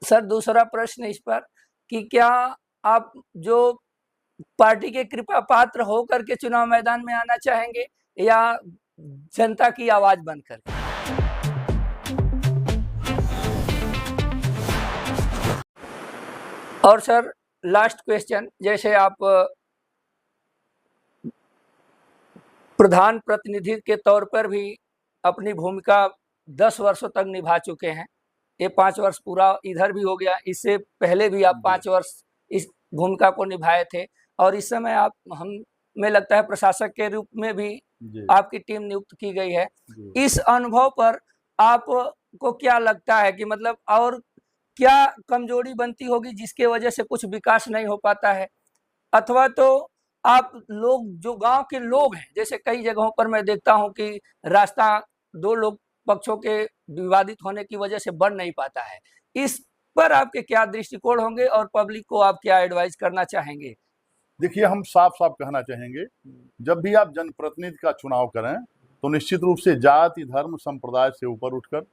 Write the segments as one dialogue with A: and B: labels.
A: Sir दूसरा प्रश्न इस पर कि क्या आप जो पार्टी के कृपा पात्र होकर के चुनाव मैदान में आना चाहेंगे या जनता की आवाज बनकर? और सर लास्ट क्वेश्चन, जैसे आप प्रधान प्रतिनिधि के तौर पर भी अपनी भूमिका 10 वर्षों तक निभा चुके हैं, ये 5 वर्ष पूरा इधर भी हो गया, इससे पहले भी आप 5 वर्ष इस भूमिका को निभाए थे और इस समय आप हमें लगता है प्रशासक के रूप में भी आपकी टीम नियुक्त की गई है। इस अनुभव पर आपको क्या लगता है कि मतलब और क्या कमजोरी बनती होगी जिसके वजह से कुछ विकास नहीं हो पाता है, अथवा तो आप लोग जो गांव के लोग हैं, जैसे कई जगहों पर मैं देखता हूं कि रास्ता दो लोग पक्षों के विवादित होने की वजह से बन नहीं पाता है, इस पर आपके क्या दृष्टिकोण होंगे और पब्लिक को आप क्या एडवाइस करना चाहेंगे?
B: देखिए, हम साफ साफ कहना चाहेंगे, जब भी आप जनप्रतिनिधि का चुनाव करें तो निश्चित रूप से जाति, धर्म, संप्रदाय से ऊपर उठकर,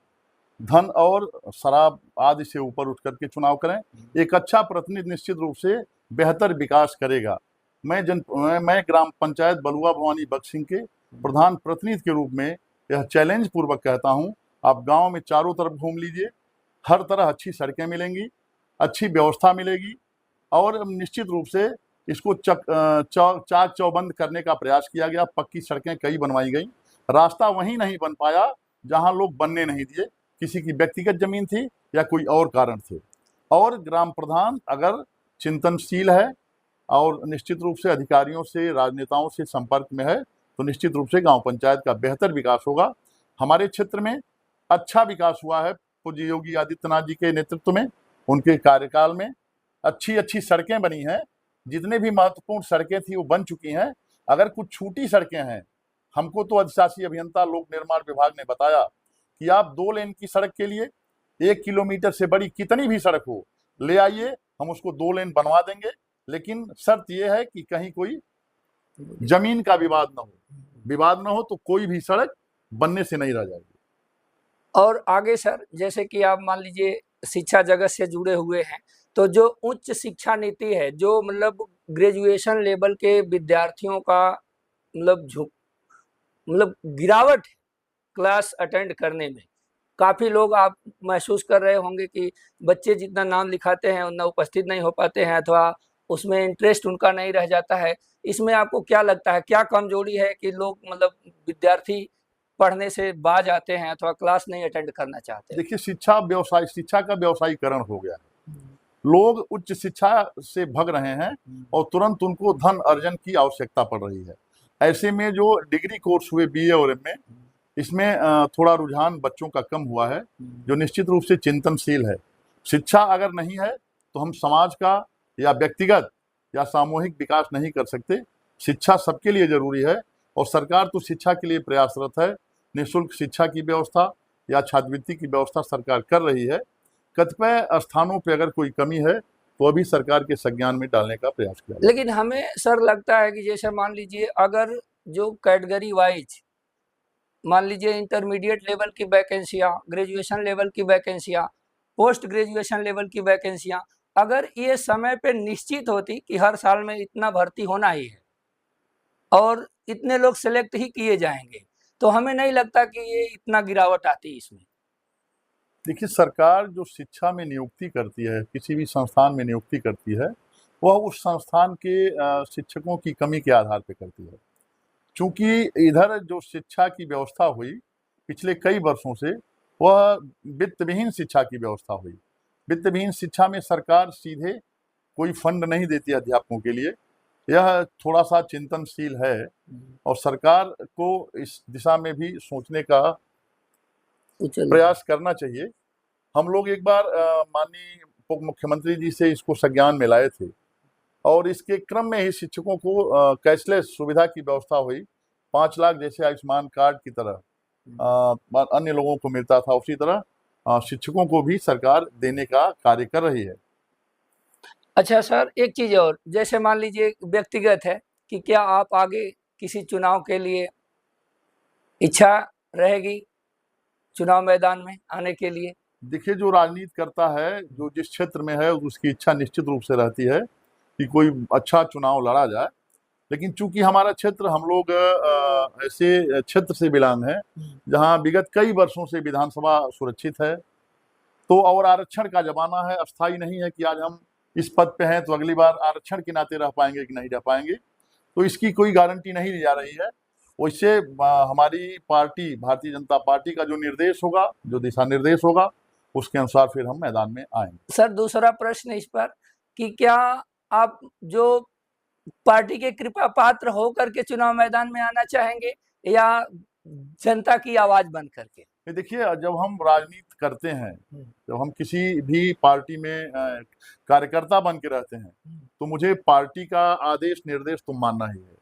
B: धन और शराब आदि से ऊपर उठ करके चुनाव करें। एक अच्छा प्रतिनिधि निश्चित रूप से बेहतर विकास करेगा। मैं ग्राम पंचायत बलुआ भवानी बक्सिंग के प्रधान प्रतिनिधि के रूप में यह चैलेंज पूर्वक कहता हूं, आप गांव में चारों तरफ घूम लीजिए, हर तरह अच्छी सड़कें मिलेंगी, अच्छी व्यवस्था मिलेगी और निश्चित रूप से इसको चाक चौबंद करने का प्रयास किया गया। पक्की सड़कें कई बनवाई गई, रास्ता वहीं नहीं बन पाया जहां लोग बनने नहीं दिए, किसी की व्यक्तिगत जमीन थी या कोई और कारण थे। और ग्राम प्रधान अगर चिंतनशील है और निश्चित रूप से अधिकारियों से, राजनेताओं से संपर्क में है तो निश्चित रूप से गांव पंचायत का बेहतर विकास होगा। हमारे क्षेत्र में अच्छा विकास हुआ है पूज्य योगी आदित्यनाथ जी के नेतृत्व में, उनके कार्यकाल में अच्छी अच्छी सड़कें बनी हैं, जितने भी महत्वपूर्ण सड़कें थी वो बन चुकी हैं। अगर कुछ छूटी सड़कें हैं, हमको तो अधिशासी अभियंता लोक निर्माण विभाग ने बताया कि आप 2 लेन की सड़क के लिए 1 किलोमीटर से बड़ी कितनी भी सड़क हो ले आइए, हम उसको 2 लेन बनवा देंगे, लेकिन शर्त यह है कि कहीं कोई जमीन का विवाद न हो। विवाद न हो तो कोई भी सड़क बनने से नहीं रह जाएगी।
A: और आगे सर, जैसे कि आप मान लीजिए शिक्षा जगत से जुड़े हुए हैं, तो जो उच्च शिक्षा नीति है, जो मतलब ग्रेजुएशन लेवल के विद्यार्थियों का मतलब गिरावट क्लास अटेंड करने में, काफ़ी लोग आप महसूस कर रहे होंगे कि बच्चे जितना नाम लिखाते हैं उतना उपस्थित नहीं हो पाते हैं अथवा उसमें इंटरेस्ट उनका नहीं रह जाता है। इसमें आपको क्या लगता है, क्या कमजोरी है कि लोग मतलब विद्यार्थी पढ़ने से बाज आते हैं अथवा क्लास नहीं अटेंड करना चाहते?
B: देखिए, शिक्षा का व्यवसायीकरण हो गया है। लोग उच्च शिक्षा से भग रहे हैं और तुरंत उनको धन अर्जन की आवश्यकता पड़ रही है। ऐसे में जो डिग्री कोर्स हुए बीए और एमए, इसमें थोड़ा रुझान बच्चों का कम हुआ है, जो निश्चित रूप से चिंतनशील है। शिक्षा अगर नहीं है तो हम समाज का या व्यक्तिगत या सामूहिक विकास नहीं कर सकते। शिक्षा सबके लिए जरूरी है और सरकार तो शिक्षा के लिए प्रयासरत है। निःशुल्क शिक्षा की व्यवस्था या छात्रवृत्ति की व्यवस्था सरकार कर रही है। कतिपय स्थानों पे अगर कोई कमी है तो अभी सरकार के संज्ञान में डालने का प्रयास किया।
A: लेकिन हमें सर लगता है कि जैसे मान लीजिए अगर जो कैटेगरी वाइज मान लीजिए इंटरमीडिएट लेवल की वैकेंसियाँ, ग्रेजुएशन लेवल की वैकेंसियाँ, पोस्ट ग्रेजुएशन लेवल की वैकेंसियाँ, अगर ये समय पे निश्चित होती कि हर साल में इतना भर्ती होना ही है और इतने लोग सेलेक्ट ही किए जाएंगे, तो हमें नहीं लगता कि ये इतना गिरावट आती इसमें।
B: देखिए, सरकार जो शिक्षा में नियुक्ति करती है, किसी भी संस्थान में नियुक्ति करती है, वह उस संस्थान के शिक्षकों की कमी के आधार पर करती है। चूंकि इधर जो शिक्षा की व्यवस्था हुई पिछले कई वर्षों से, वह वित्त विहीन शिक्षा की व्यवस्था हुई। वित्त विहीन शिक्षा में सरकार सीधे कोई फंड नहीं देती अध्यापकों के लिए। यह थोड़ा सा चिंतनशील है और सरकार को इस दिशा में भी सोचने का प्रयास करना चाहिए। हम लोग एक बार माननीय उप मुख्यमंत्री जी से इसको संज्ञान में लाए थे और इसके क्रम में ही शिक्षकों को कैशलेस सुविधा की व्यवस्था हुई। 5 लाख जैसे आयुष्मान कार्ड की तरह अन्य लोगों को मिलता था, उसी तरह शिक्षकों को भी सरकार देने का कार्य कर रही है।
A: अच्छा सर, एक चीज़ और, जैसे मान लीजिए व्यक्तिगत है कि क्या आप आगे किसी चुनाव के लिए इच्छा रहेगी चुनाव मैदान में आने के लिए?
B: देखिए, जो राजनीति करता है, जो जिस क्षेत्र में है, उसकी इच्छा निश्चित रूप से रहती है कि कोई अच्छा चुनाव लड़ा जाए। लेकिन चूंकि हमारा क्षेत्र, हम लोग ऐसे क्षेत्र से बिलोंग है जहां विगत कई वर्षों से विधानसभा सुरक्षित है, तो और आरक्षण का जमाना है, अस्थायी नहीं है कि आज हम इस पद पे हैं तो अगली बार आरक्षण के नाते रह पाएंगे कि नहीं रह पाएंगे, तो इसकी कोई गारंटी नहीं दी जा रही है। वैसे हमारी पार्टी, भारतीय जनता पार्टी का जो निर्देश होगा, जो दिशा निर्देश होगा, उसके अनुसार फिर हम मैदान में आएंगे।
A: सर, दूसरा प्रश्न इस पर कि क्या आप जो पार्टी के कृपा पात्र होकर के चुनाव मैदान में आना चाहेंगे या जनता की आवाज बन करके?
B: देखिए, जब हम राजनीति करते हैं, जब हम किसी भी पार्टी में कार्यकर्ता बन के रहते हैं, तो मुझे पार्टी का आदेश निर्देश तो मानना ही है।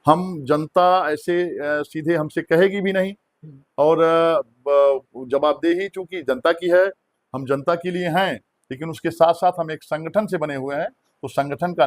B: हम जनता ऐसे सीधे हमसे कहेगी भी नहीं, और जवाबदेही चूंकि जनता की है, हम जनता के लिए हैं, लेकिन उसके साथ साथ हम एक संगठन से बने हुए हैं, तो संगठन का